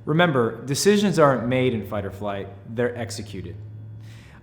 Remember, decisions aren't made in fight or flight, they're executed.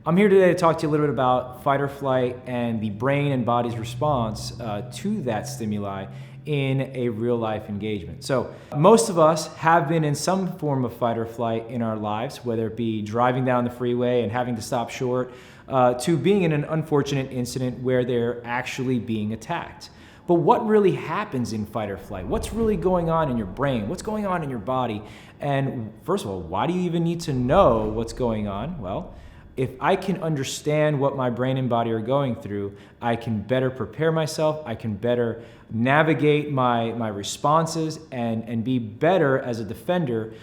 I'm here today to talk to you a little bit about fight or flight and the brain and body's response to that stimuli in a real life engagement. So most of us have been in some form of fight or flight in our lives, whether it be driving down the freeway and having to stop short, to being in an unfortunate incident where they're actually being attacked. But what really happens in fight or flight? What's really going on in your brain? What's going on in your body? And first of all, why do you even need to know what's going on? Well, if I can understand what my brain and body are going through, I can better prepare myself, I can better navigate my responses and be better as a defender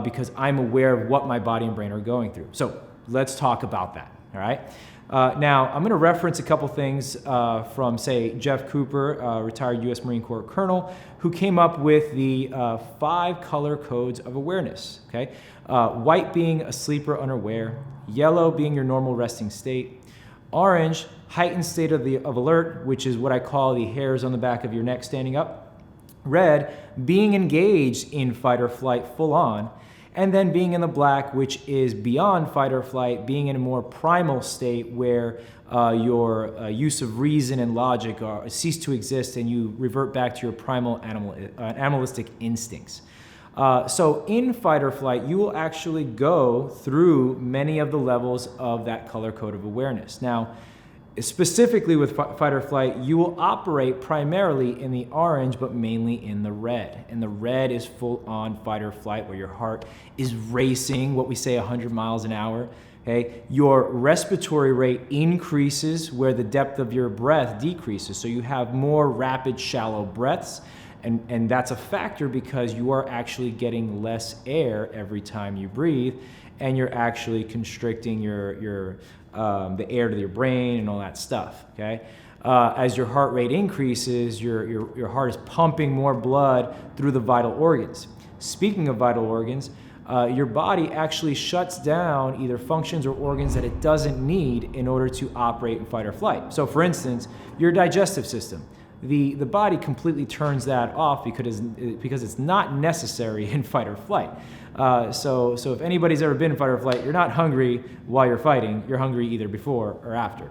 because I'm aware of what my body and brain are going through. So let's talk about that, all right? Now, I'm going to reference a couple things from, say, Jeff Cooper, retired U.S. Marine Corps colonel, who came up with the 5 color codes of awareness. Okay, white being asleep or unaware, yellow being your normal resting state, orange, heightened state of alert, which is what I call the hairs on the back of your neck standing up, red, being engaged in fight or flight full on, and then being in the black, which is beyond fight or flight, being in a more primal state where your use of reason and logic cease to exist and you revert back to your primal animalistic instincts. So in fight or flight, you will actually go through many of the levels of that color code of awareness. Now, specifically with fight or flight, you will operate primarily in the orange, but mainly in the red. And the red is full on fight or flight, where your heart is racing, what we say 100 miles an hour. Okay? Your respiratory rate increases where the depth of your breath decreases. So you have more rapid, shallow breaths. And that's a factor because you are actually getting less air every time you breathe, and you're actually constricting the air to your brain and all that stuff. Okay, as your heart rate increases, your heart is pumping more blood through the vital organs. Speaking of vital organs, your body actually shuts down either functions or organs that it doesn't need in order to operate in fight or flight. So, for instance, your digestive system. The body completely turns that off because it's not necessary in fight or flight. So if anybody's ever been in fight or flight, you're not hungry while you're fighting. You're hungry either before or after.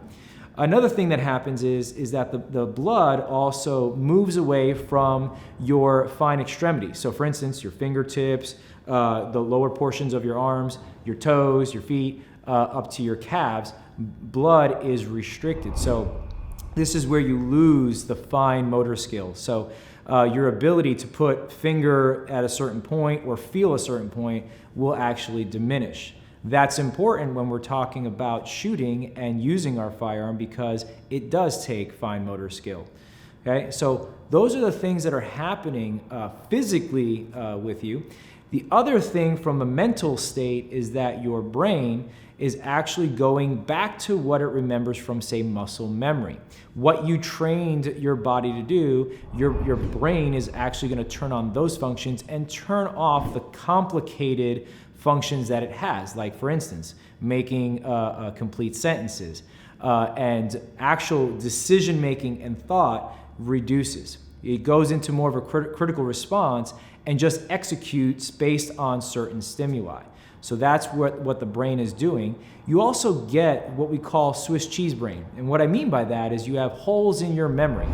Another thing that happens is that the blood also moves away from your fine extremities. So for instance, your fingertips, the lower portions of your arms, your toes, your feet, up to your calves, blood is restricted. So this is where you lose the fine motor skills. So your ability to put finger at a certain point or feel a certain point will actually diminish. That's important when we're talking about shooting and using our firearm because it does take fine motor skill. Okay, so those are the things that are happening physically with you. The other thing from a mental state is that your brain is actually going back to what it remembers from, say, muscle memory. What you trained your body to do, your brain is actually going to turn on those functions and turn off the complicated functions that it has, like, for instance, making complete sentences. And actual decision-making and thought reduces. It goes into more of a critical response and just executes based on certain stimuli. So that's what the brain is doing. You also get what we call Swiss cheese brain. And what I mean by that is you have holes in your memory.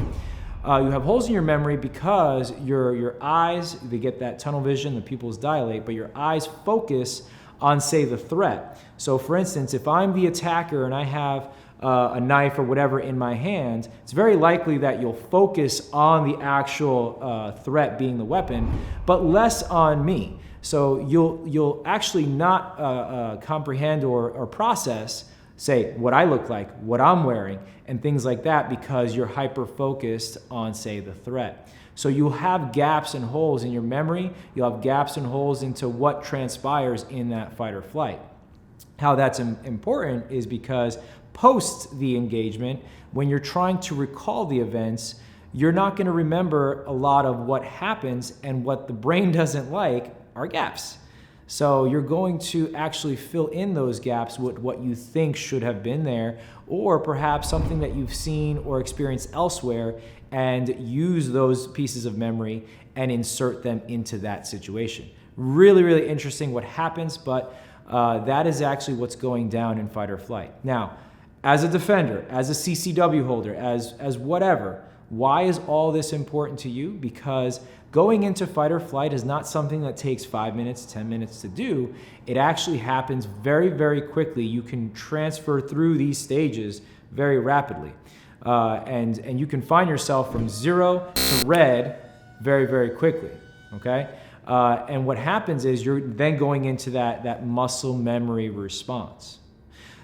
You have holes in your memory because your eyes, they get that tunnel vision, the pupils dilate, but your eyes focus on, say, the threat. So for instance, if I'm the attacker and I have a knife or whatever in my hand, it's very likely that you'll focus on the actual threat being the weapon, but less on me. So you'll actually not comprehend or process, say, what I look like, what I'm wearing, and things like that because you're hyper-focused on, say, the threat. So you'll have gaps and holes in your memory. You'll have gaps and holes into what transpires in that fight or flight. How that's important is because post the engagement, when you're trying to recall the events, you're not going to remember a lot of what happens, and what the brain doesn't like are gaps. So you're going to actually fill in those gaps with what you think should have been there, or perhaps something that you've seen or experienced elsewhere, and use those pieces of memory and insert them into that situation. Really, really interesting what happens, but that is actually what's going down in fight or flight. Now, as a defender, as a CCW holder, as whatever, why is all this important to you? Because going into fight or flight is not something that takes 5 minutes, 10 minutes to do. It actually happens very, very quickly. You can transfer through these stages very rapidly. And you can find yourself from 0 to red very, very quickly, okay? And what happens is you're then going into that muscle memory response.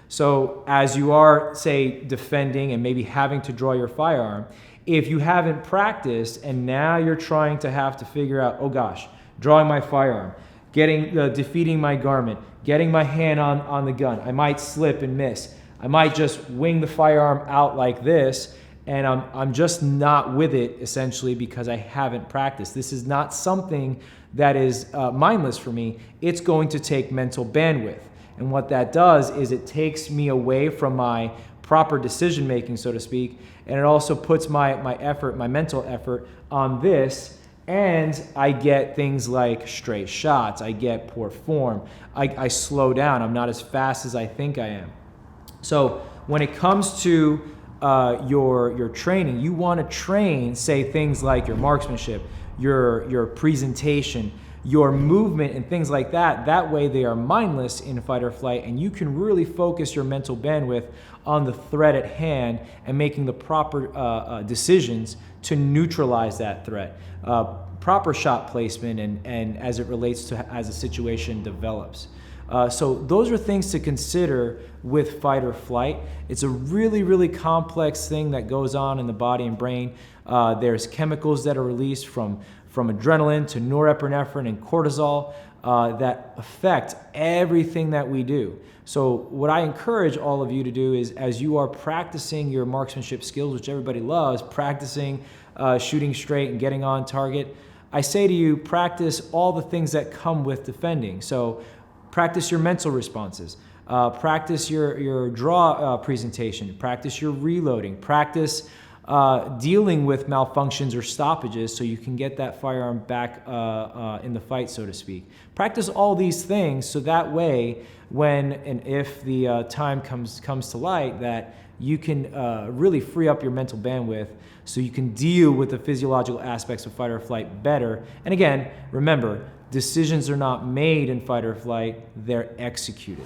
So as you are, say, defending and maybe having to draw your firearm, if you haven't practiced and now you're trying to have to figure out, oh gosh, drawing my firearm, defeating my garment, getting my hand on the gun, I might slip and miss. I might just wing the firearm out like this, and I'm just not with it, essentially, because I haven't practiced. This is not something that is mindless for me. It's going to take mental bandwidth. And what that does is it takes me away from my proper decision making, so to speak, and it also puts my mental effort on this, and I get things like stray shots, I get poor form, I slow down, I'm not as fast as I think I am. So when it comes to your training, you want to train, say, things like your marksmanship, your presentation, your movement, and things like that. That way they are mindless in fight or flight, and you can really focus your mental bandwidth on the threat at hand and making the proper decisions to neutralize that threat. Proper shot placement and as it relates to as a situation develops. So those are things to consider with fight or flight. It's a really, really complex thing that goes on in the body and brain. There's chemicals that are released from adrenaline to norepinephrine and cortisol that affect everything that we do. So what I encourage all of you to do is, as you are practicing your marksmanship skills, which everybody loves, practicing shooting straight and getting on target, I say to you, practice all the things that come with defending. So practice your mental responses, practice your draw presentation, practice your reloading, practice dealing with malfunctions or stoppages so you can get that firearm back in the fight, so to speak. Practice all these things so that way, when and if the time comes to light, that you can really free up your mental bandwidth so you can deal with the physiological aspects of fight or flight better. And again, remember, decisions are not made in fight or flight, they're executed.